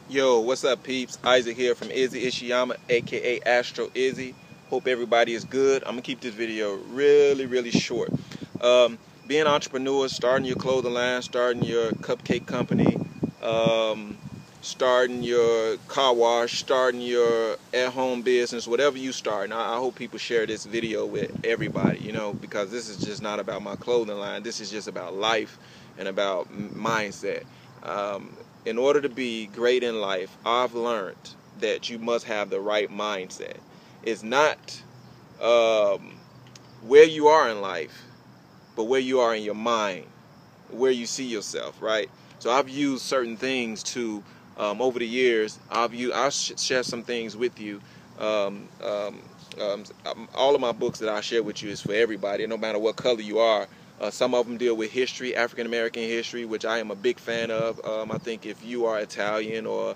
Yo, what's up, peeps? Isaac here from Issie Ishiyama, aka Astro Izzy. Hope everybody is good. I'm gonna keep this video really short. Being entrepreneurs, starting your clothing line, starting your cupcake company, starting your car wash, starting your at-home business, whatever you start. And I hope people share this video with everybody, because this is just not about my clothing line. This is just about life and about mindset. In order to be great in life, I've learned that you must have the right mindset. It's not where you are in life, but where you are in your mind, where you see yourself, right? So I've used certain things to, over the years, I'll share some things with you. All of my books that I share with you is for everybody, no matter what color you are. Some of them deal with history, African American history, which I am a big fan of. I think if you are Italian or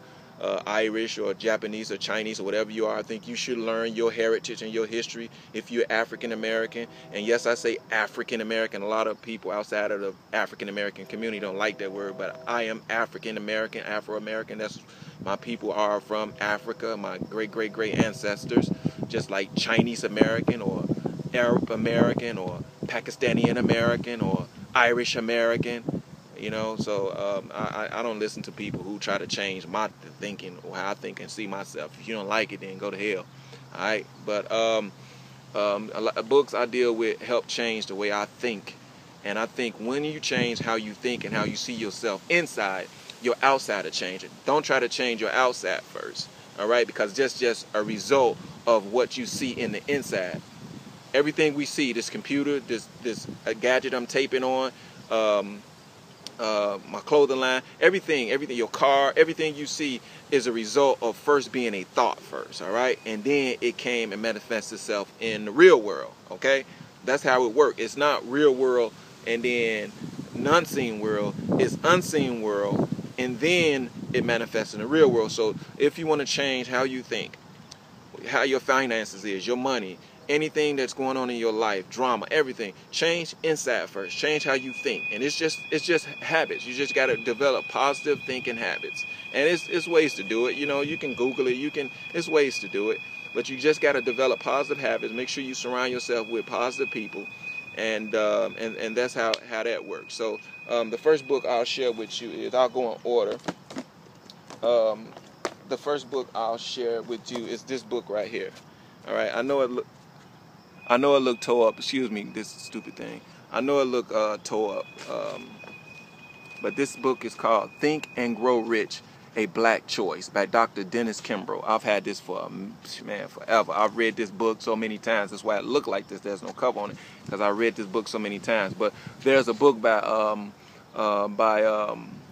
Irish or Japanese or Chinese or whatever you are, I think you should learn your heritage and your history if you're African American. And yes, I say African American. A lot of people outside of the African American community don't like that word, but I am African American, Afro American. That's my people are from Africa, my great ancestors, just like Chinese American or Arab American or Pakistani American or Irish American, so I don't listen to people who try to change my thinking or how I think and see myself. If you don't like it, then go to hell. All right, but a lot of books I deal with help change the way I think, and I think when you change how you think and how you see yourself inside, your outside will change it. Don't try to change your outside first, all right? Because that's just a result of what you see in the inside. Everything we see, this computer, this gadget I'm taping on, my clothing line, everything, your car, everything you see is a result of first being a thought first, all right? And then it came and manifests itself in the real world, okay? That's how it works. It's not real world and then non-seen world. It's unseen world, and then it manifests in the real world. So if you want to change how you think, how your finances is, your money, anything that's going on in your life, drama, everything, change inside first. Change how you think. And it's just habits. You just got to develop positive thinking habits. And it's ways to do it. You can Google it. It's ways to do it. But you just got to develop positive habits. Make sure you surround yourself with positive people. And that's how that works. So the first book I'll share with you is, I'll go in order. The first book I'll share with you is this book right here. All right, I know it looked tore up. Excuse me, this stupid thing. I know it looked tore up. But this book is called Think and Grow Rich, A Black Choice by Dr. Dennis Kimbro. I've had this for, forever. I've read this book so many times. That's why it looked like this. There's no cover on it, because I read this book so many times. But there's a book by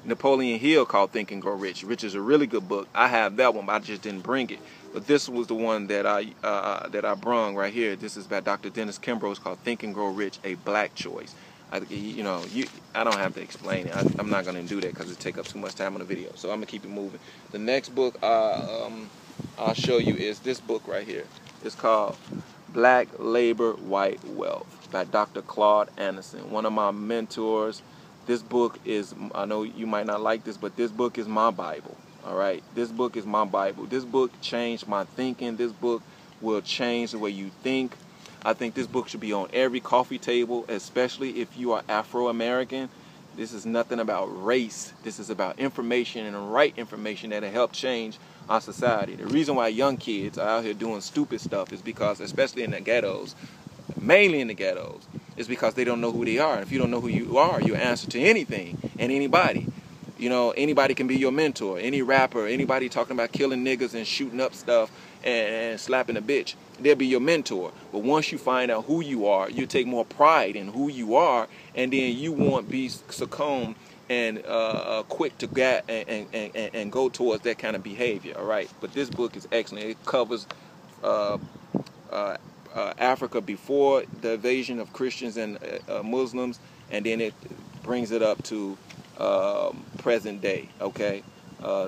Napoleon Hill called Think and Grow Rich, which is a really good book. I have that one, but I just didn't bring it. But this was the one that I brung right here. This is by Dr. Dennis Kimbro. It's called Think and Grow Rich, A Black Choice. I don't have to explain it. I'm not going to do that because it take up too much time on the video. So I'm going to keep it moving. The next book I'll show you is this book right here. It's called Black Labor, White Wealth by Dr. Claude Anderson, one of my mentors. This book is, I know you might not like this, but this book is my Bible, all right? This book is my Bible. This book changed my thinking. This book will change the way you think. I think this book should be on every coffee table, especially if you are Afro-American. This is nothing about race. This is about information, and the right information that'll help change our society. The reason why young kids are out here doing stupid stuff is because, especially in the ghettos, mainly in the ghettos, is because they don't know who they are. And if you don't know who you are, you answer to anything and anybody. Anybody can be your mentor. Any rapper, anybody talking about killing niggas and shooting up stuff and slapping a bitch, they'll be your mentor. But once you find out who you are, you take more pride in who you are, and then you won't be succumbed and quick to get and go towards that kind of behavior. All right. But this book is excellent. It covers Africa before the invasion of Christians and Muslims, and then it brings it up to present day. Okay,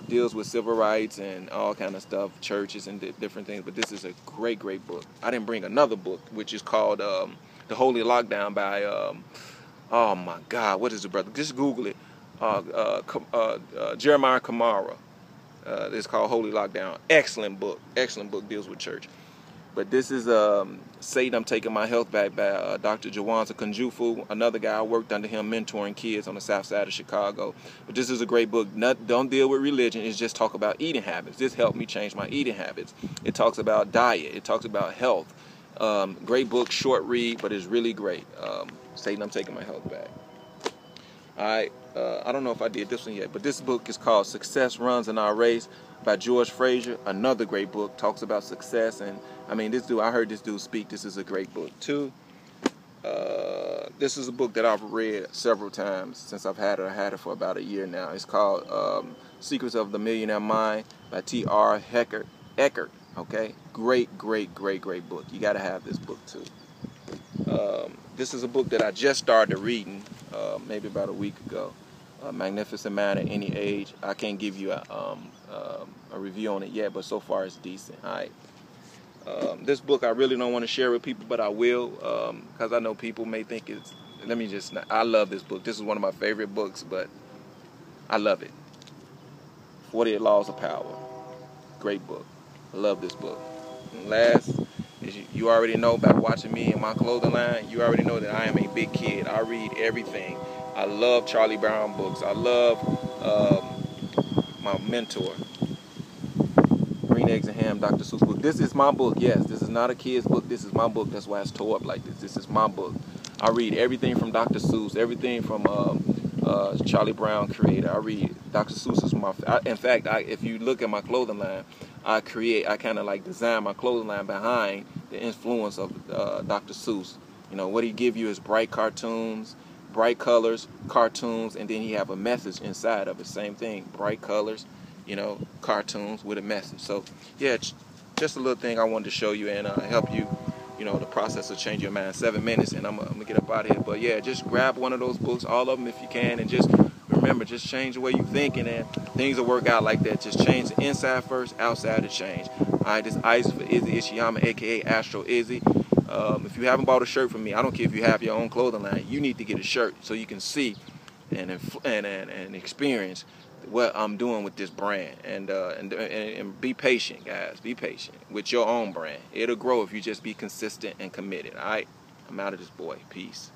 deals with civil rights and all kind of stuff, churches and different things. But this is a great book. I didn't bring another book, which is called The Holy Lockdown by oh my God, what is it, brother? Just Google it. Jeremiah Kamara. It's called Holy Lockdown. Excellent book. Excellent book. Deals with church. But this is Satan, I'm Taking My Health Back by Dr. Jawanza Kunjufu, another guy. I worked under him mentoring kids on the south side of Chicago. But this is a great book. Don't deal with religion. It's just talk about eating habits. This helped me change my eating habits. It talks about diet. It talks about health. Great book, short read, but it's really great. Satan, I'm Taking My Health Back. All right. I don't know if I did this one yet, but this book is called Success Runs in Our Race by George Fraser. Another great book, talks about success. And I mean, this dude, I heard this dude speak. This is a great book too. This is a book that I've read several times since I've had it. I had it for about a year now. It's called Secrets of the Millionaire Mind by T.R. Eckert. Okay, great book. You got to have this book too. This is a book that I just started reading maybe about a week ago. Magnificent Man at Any Age. I can't give you a review on it yet, but so far it's decent. All right. This book I really don't want to share with people, but I will, because I know people may think it's. I love this book. This is one of my favorite books, but I love it. 48 Laws of Power. Great book. I love this book. And last, as you already know by watching me in my clothing line, you already know that I am a big kid. I read everything. I love Charlie Brown books. I love my mentor, Green Eggs and Ham, Dr. Seuss book. This is my book. Yes, this is not a kid's book. This is my book. That's why it's tore up like this. This is my book. I read everything from Dr. Seuss, everything from Charlie Brown creator. I read Dr. Seuss is my. In fact, if you look at my clothing line, I kind of like design my clothing line behind the influence of Dr. Seuss. You know, what he give you is bright cartoons, bright colors, cartoons, and then he have a message inside of it. Same thing, bright colors, you know, cartoons with a message. So, yeah, just a little thing I wanted to show you and help you, you know, the process of changing your mind. 7 minutes, and I'm gonna get up out of here. But yeah, just grab one of those books, all of them if you can, and just remember, just change the way you're thinking, and things will work out like that. Just change the inside first, outside to change. All right, this is Issie for Issie Ishiyama, aka Astro Izzy. If you haven't bought a shirt from me, I don't care if you have your own clothing line. You need to get a shirt so you can see and experience what I'm doing with this brand. And be patient, guys. Be patient with your own brand. It'll grow if you just be consistent and committed. All right, I'm out of this, boy. Peace.